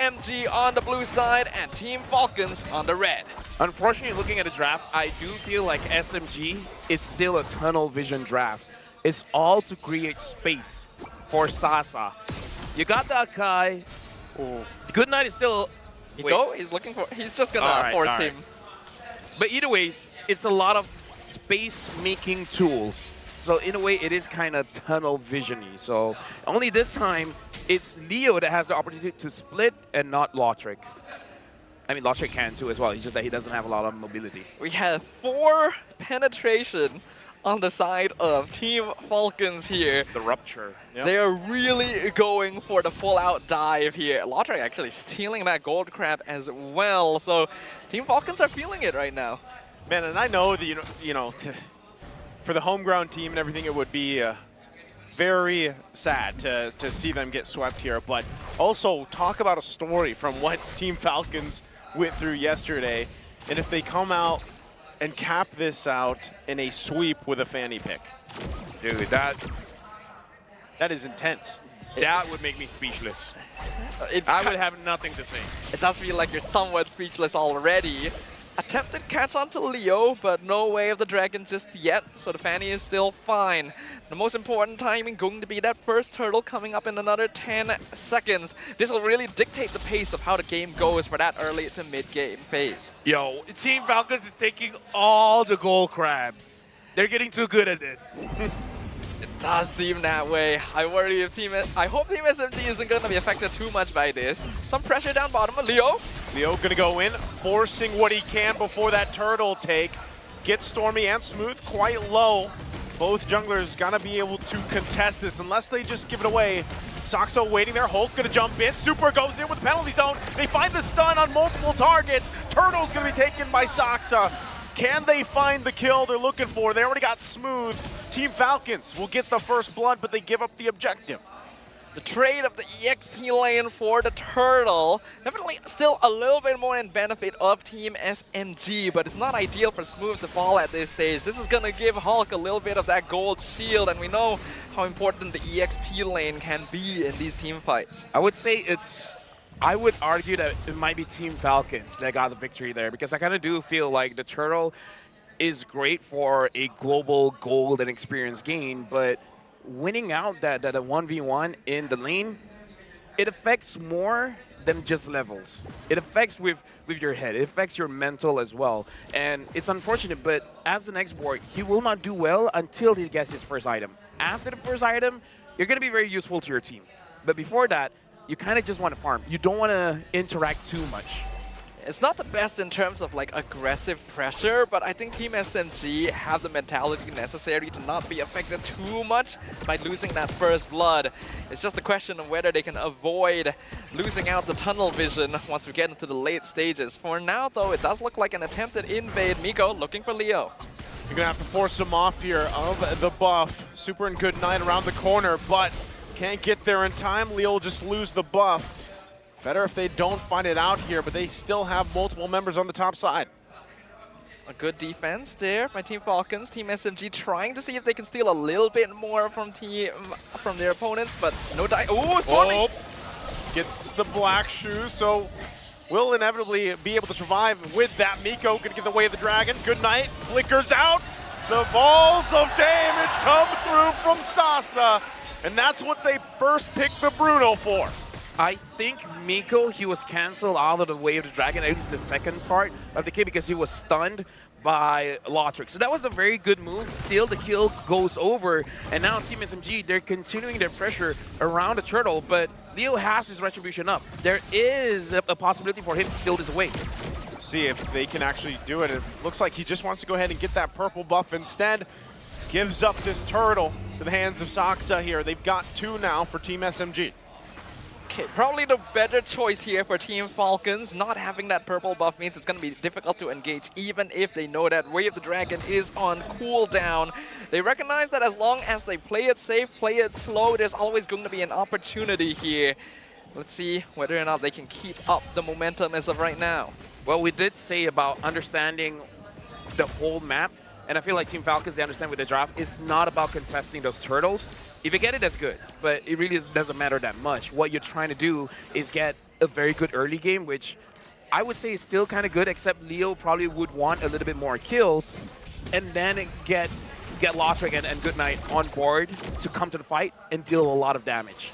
SMG on the blue side and Team Falcons on the red. Unfortunately, looking at the draft, I do feel like SMG is still a tunnel vision draft. It's all to create space for Sasa. You got that guy. Oh. Goodnight is still... He's looking for... He's just gonna force him. But either ways, it's a lot of space-making tools. So in a way, it is kind of tunnel vision-y. So only this time, it's Leo that has the opportunity to split and not Lautrec. I mean, Lautrec can too as well. It's just that he doesn't have a lot of mobility. We have 4 penetration on the side of Team Falcons here. The rupture. Yep. They are really going for the full-out dive here. Lautrec actually stealing that gold crab as well. So Team Falcons are feeling it right now. Man, and I know that, you know, for the home ground team and everything, it would be very sad to see them get swept here. But also, talk about a story from what Team Falcons went through yesterday. And if they come out and cap this out in a sweep with a fanny pick. Dude, that is intense. That would make me speechless. I would have nothing to say. It does feel like you're somewhat speechless already. Attempted catch onto Leo, but no way of the dragon just yet, so the fanny is still fine. The most important timing going to be that first turtle coming up in another 10 seconds. This will really dictate the pace of how the game goes for that early to mid-game phase. Yo, Team Falcons is taking all the gold crabs. They're getting too good at this. It does seem that way. I worry if I hope Team SMG isn't going to be affected too much by this. Some pressure down bottom of Leo. Leo gonna go in, forcing what he can before that turtle take. Gets Stormy and Smooth quite low. Both junglers gonna be able to contest this unless they just give it away. Saxo waiting there, Hulk gonna jump in, Super goes in with the penalty zone. They find the stun on multiple targets. Turtle's gonna be taken by Saxa. Can they find the kill they're looking for? They already got Smooth. Team Falcons will get the first blood, but they give up the objective. The trade of the EXP lane for the turtle. Definitely still a little bit more in benefit of Team SMG, but it's not ideal for Smooth to fall at this stage. This is going to give Hulk a little bit of that gold shield, and we know how important the EXP lane can be in these team fights. I would say I would argue that it might be Team Falcons that got the victory there, because I kind of do feel like the turtle is great for a global gold and experience gain, but winning out that 1v1 in the lane, it affects more than just levels. It affects with your head. It affects your mental as well. And it's unfortunate, but as an export, he will not do well until he gets his first item. After the first item, you're going to be very useful to your team. But before that, you kind of just want to farm. You don't want to interact too much. It's not the best in terms of like aggressive pressure, but I think Team SMG have the mentality necessary to not be affected too much by losing that first blood. It's just a question of whether they can avoid losing out the tunnel vision once we get into the late stages. For now, though, it does look like an attempted invade. Miko looking for Leo. You're gonna have to force him off here of the buff. Super and Goodnight around the corner, but can't get there in time. Leo will just lose the buff. Better if they don't find it out here, but they still have multiple members on the top side. A good defense there by Team Falcons. Team SMG trying to see if they can steal a little bit more from their opponents, but no die. Ooh, Stormy! Oh, gets the black shoe, so will inevitably be able to survive with that. Miko gonna get the way of the dragon. Goodnight flickers out. The balls of damage come through from Sasa, and that's what they first picked the Bruno for. I think Miko, he was cancelled out of the way of the dragon, at least the second part of the kill, because he was stunned by Lautrec. So that was a very good move. Still, the kill goes over, and now Team SMG, they're continuing their pressure around the turtle, but Leo has his retribution up. There is a possibility for him to steal this away. See if they can actually do it. It looks like he just wants to go ahead and get that purple buff instead. Gives up this turtle to the hands of Saxa here. They've got 2 now for Team SMG. Okay, probably the better choice here for Team Falcons. Not having that purple buff means it's going to be difficult to engage, even if they know that Way of the Dragon is on cooldown. They recognize that as long as they play it safe, play it slow, there's always going to be an opportunity here. Let's see whether or not they can keep up the momentum as of right now. Well, we did say about understanding the whole map, and I feel like Team Falcons, they understand with the draft, it's not about contesting those turtles. If you get it, that's good, but it really doesn't matter that much. What you're trying to do is get a very good early game, which I would say is still kind of good, except Leo probably would want a little bit more kills, and then get Lotric and Goodnight on board to come to the fight and deal a lot of damage.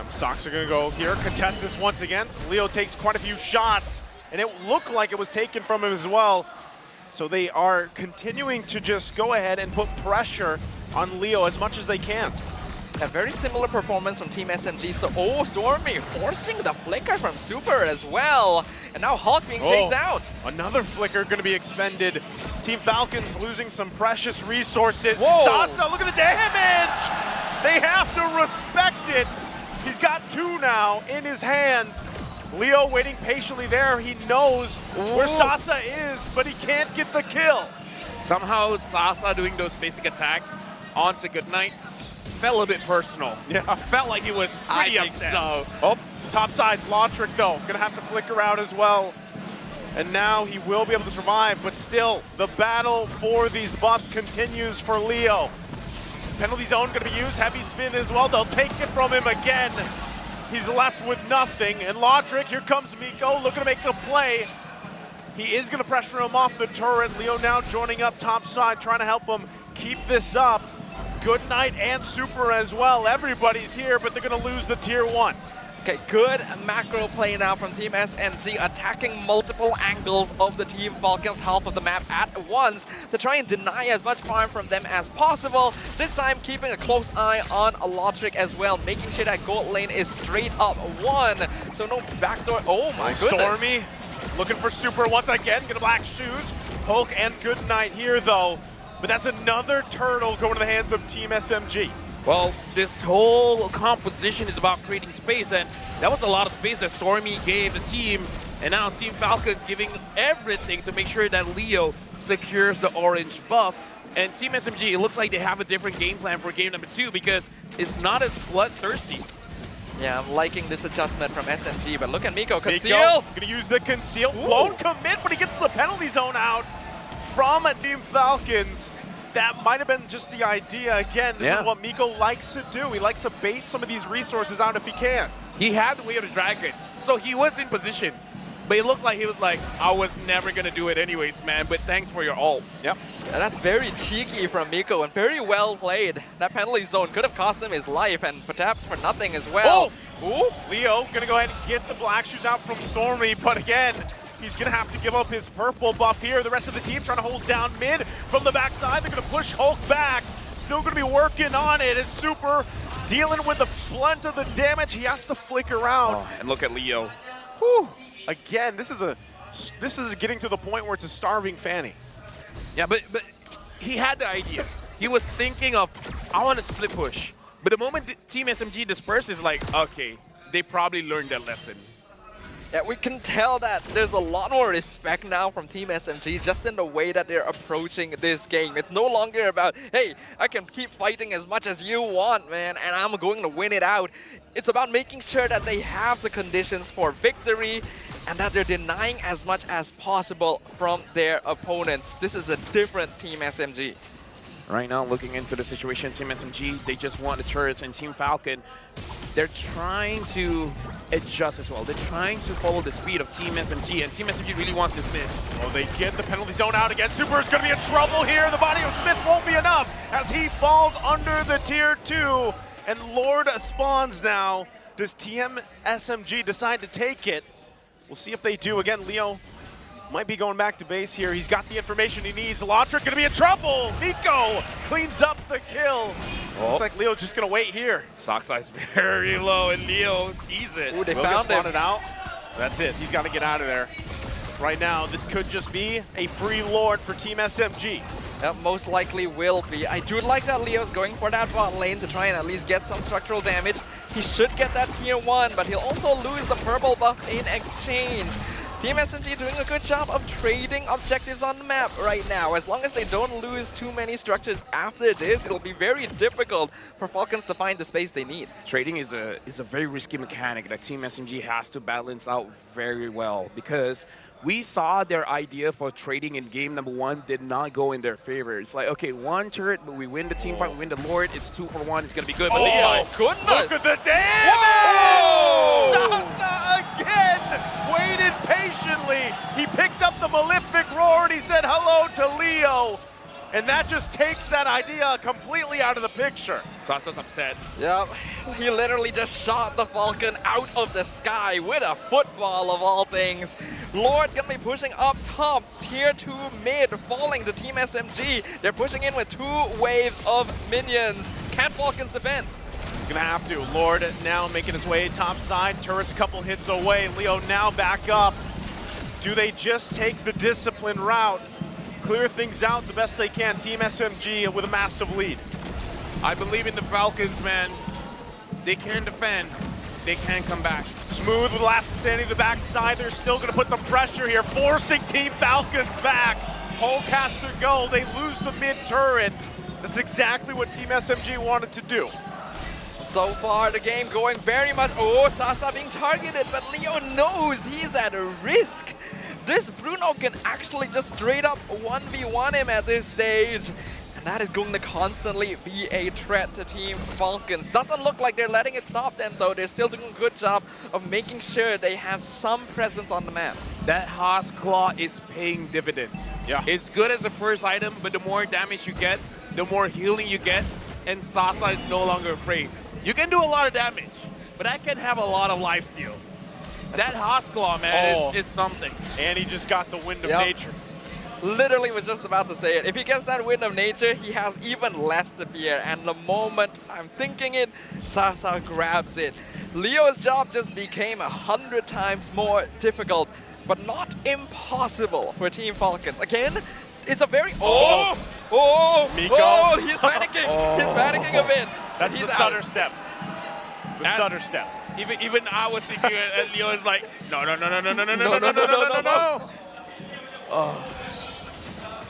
Sox are going to go here, contest this once again. Leo takes quite a few shots, and it looked like it was taken from him as well. So they are continuing to just go ahead and put pressure on Leo as much as they can. A very similar performance from Team SMG. So, oh, Stormy forcing the flicker from Super as well. And now Hulk being chased down. Another flicker going to be expended. Team Falcons losing some precious resources. Whoa. Sasa, look at the damage! They have to respect it. He's got 2 now in his hands. Leo waiting patiently there. He knows where Sasa is, but he can't get the kill. Somehow Sasa doing those basic attacks onto Goodnight felt a bit personal. Yeah. Felt like he was pretty upset. So. Oh, top side, Lotric though, gonna have to flicker out as well. And now he will be able to survive, but still, the battle for these buffs continues for Leo. Penalty zone gonna be used, heavy spin as well. They'll take it from him again. He's left with nothing, and Lotric, here comes Miko, looking to make a play. He is gonna pressure him off the turret. Leo now joining up top side, trying to help him keep this up. Goodnight and Super as well. Everybody's here, but they're gonna lose the tier 1. Okay, good macro play now from Team SMG, attacking multiple angles of the Team Falcons, half of the map at once, to try and deny as much farm from them as possible. This time keeping a close eye on Lotric as well, making sure that gold lane is straight up 1. So no backdoor. Oh my goodness. Stormy looking for Super once again, gonna black shoes. Hulk and Goodnight here though, but that's another turtle going to the hands of Team SMG. Well, this whole composition is about creating space, and that was a lot of space that Stormy gave the team, and now Team Falcons giving everything to make sure that Leo secures the orange buff. And Team SMG, it looks like they have a different game plan for game number 2 because it's not as bloodthirsty. Yeah, I'm liking this adjustment from SMG, but look at Miko. Conceal! Miko gonna use the conceal. Won't commit, but he gets the penalty zone out from Team Falcons. That might have been just the idea. Again, this is what Miko likes to do. He likes to bait some of these resources out if he can. He had the way of the dragon, so he was in position. But it looks like he was like, I was never going to do it anyways, man, but thanks for your ult. Yep. And that's very cheeky from Miko and very well played. That penalty zone could have cost him his life and perhaps for nothing as well. Ooh, Leo gonna go ahead and get the black shoes out from Stormy, but again, he's gonna have to give up his purple buff here. The rest of the team trying to hold down mid from the backside. They're gonna push Hulk back. Still gonna be working on it. And Super dealing with the blunt of the damage. He has to flicker out. Oh, and look at Leo. Whew. Again, this is getting to the point where it's a starving Fanny. Yeah, but he had the idea. He was thinking of, I want to split push. But the moment the Team SMG disperses, like, okay, they probably learned their lesson. Yeah, we can tell that there's a lot more respect now from Team SMG just in the way that they're approaching this game. It's no longer about, hey, I can keep fighting as much as you want, man, and I'm going to win it out. It's about making sure that they have the conditions for victory and that they're denying as much as possible from their opponents. This is a different Team SMG. Right now, looking into the situation, Team SMG, they just want the turrets, and Team Falcon, they're trying to adjust as well. They're trying to follow the speed of Team SMG, and Team SMG really wants this mid. Oh, they get the penalty zone out again. Super is going to be in trouble here. The body of Smith won't be enough as he falls under the tier 2, and Lord spawns now. Does Team SMG decide to take it? We'll see if they do. Again, Leo might be going back to base here. He's got the information he needs. Lotric gonna be in trouble. Miko cleans up the kill. Looks like Leo's just gonna wait here. Sock size very low, and Leo sees it. Ooh, they Will found get him. spawted out. That's it. He's got to get out of there. Right now, this could just be a free Lord for Team SMG. Most likely will be. I do like that Leo's going for that bot lane to try and at least get some structural damage. He should get that tier 1, but he'll also lose the purple buff in exchange. Team SMG doing a good job of trading objectives on the map right now. As long as they don't lose too many structures after this, it'll be very difficult for Falcons to find the space they need. Trading is a very risky mechanic that Team SMG has to balance out very well, because we saw their idea for trading in game number 1 did not go in their favor. It's like, okay, 1 turret, but we win the team fight, we win the Lord, it's 2 for 1, it's gonna be good. But Oh my goodness! Look at the damage! Sasa again! patiently. He picked up the Malefic Roar and he said hello to Leo. And that just takes that idea completely out of the picture. Sasa's upset. Yep, he literally just shot the Falcon out of the sky with a football of all things. Lord gonna be pushing up top, tier 2 mid, falling to Team SMG. They're pushing in with 2 waves of minions. Can Falcons defend? Gonna have to. Lord now making his way top side. Turret's a couple hits away. Leo now back up. Do they just take the discipline route? Clear things out the best they can. Team SMG with a massive lead. I believe in the Falcons, man. They can defend. They can come back. Smooth with last standing to the backside. They're still going to put the pressure here, forcing Team Falcons back. Hullcaster go. They lose the mid turret. That's exactly what Team SMG wanted to do. So far, the game going very much. Oh, Sasa being targeted, but Leo knows he's at a risk. This Bruno can actually just straight up 1v1 him at this stage. And that is going to constantly be a threat to Team Falcons. Doesn't look like they're letting it stop them though. They're still doing a good job of making sure they have some presence on the map. That Haas Claw is paying dividends. Yeah. It's good as a first item, but the more damage you get, the more healing you get, and Sasa is no longer afraid. You can do a lot of damage, but that can have a lot of lifesteal. That Haas Claw, man, is something. And he just got the wind of Yep. nature. Literally was just about to say it. If he gets that wind of nature, he has even less to fear. And the moment I'm thinking it, Sasa grabs it. Leo's job just became 100 times more difficult, but not impossible for Team Falcons. Again, it's a very... Miko. he's panicking. He's panicking a bit. That's He's the out. stutter step. The stutter step. Even I was thinking, and Leo is like, no.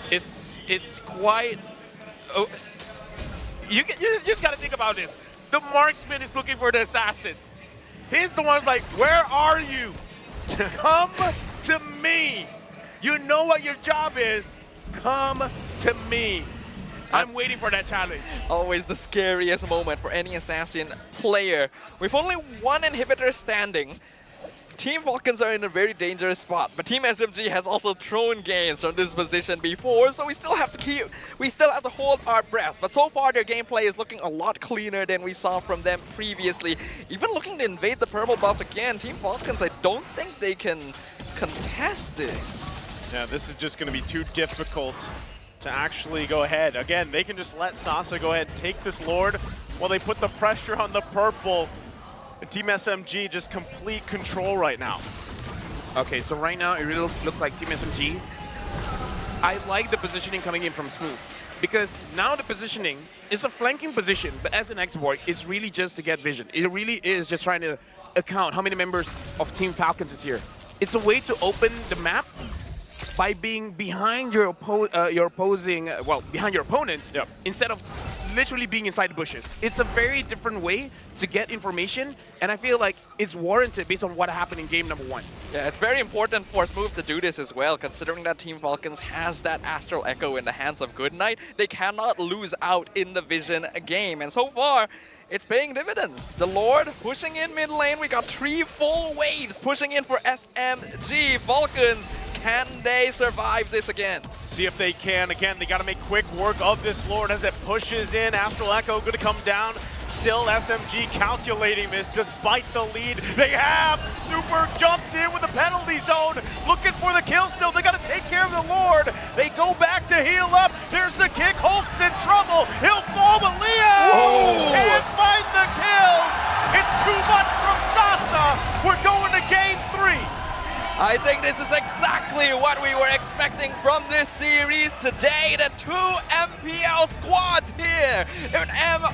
It's quite. Oh, you just gotta think about this. The marksman is looking for the assassins. He's the one's like, where are you? Come to me. You know what your job is. Come to me. I'm waiting for that challenge. Always the scariest moment for any assassin player. With only one inhibitor standing, Team Falcons are in a very dangerous spot, but Team SMG has also thrown games from this position before, so we still have to hold our breath. But so far their gameplay is looking a lot cleaner than we saw from them previously. Even looking to invade the purple buff again, Team Falcons, I don't think they can contest this. Yeah, this is just going to be too difficult to actually go ahead. Again, they can just let Sasa go ahead and take this Lord while they put the pressure on the purple. And Team SMG just complete control right now. Okay, so right now it really looks like Team SMG. I like the positioning coming in from Smooth, because now the positioning is a flanking position, but as an export, it's really just to get vision. It really is just trying to account how many members of Team Falcons is here. It's a way to open the map by being behind your behind your opponents, instead of literally being inside the bushes. It's a very different way to get information, and I feel like it's warranted based on what happened in game number 1. Yeah, it's very important for Smooth to do this as well, considering that Team Falcons has that Astral Echo in the hands of Goodnight. They cannot lose out in the Vision game, and so far, it's paying dividends. The Lord pushing in mid lane. We got 3 full waves pushing in for SMG. Falcons, can they survive this again? See if they can. Again, they got to make quick work of this Lord as it pushes in. Astral Echo going to come down. Still SMG calculating this despite the lead they have. Super jumps in with the penalty zone. Looking for the kill still. They got to take care of the Lord. They go back to heal up. There's the kick. Hulk's in trouble. He'll fall, but Leo can't find the kills. It's too much from Sasa. We're going to game 3. I think this is exactly what we were expecting from this series today. The 2 MPL squads here in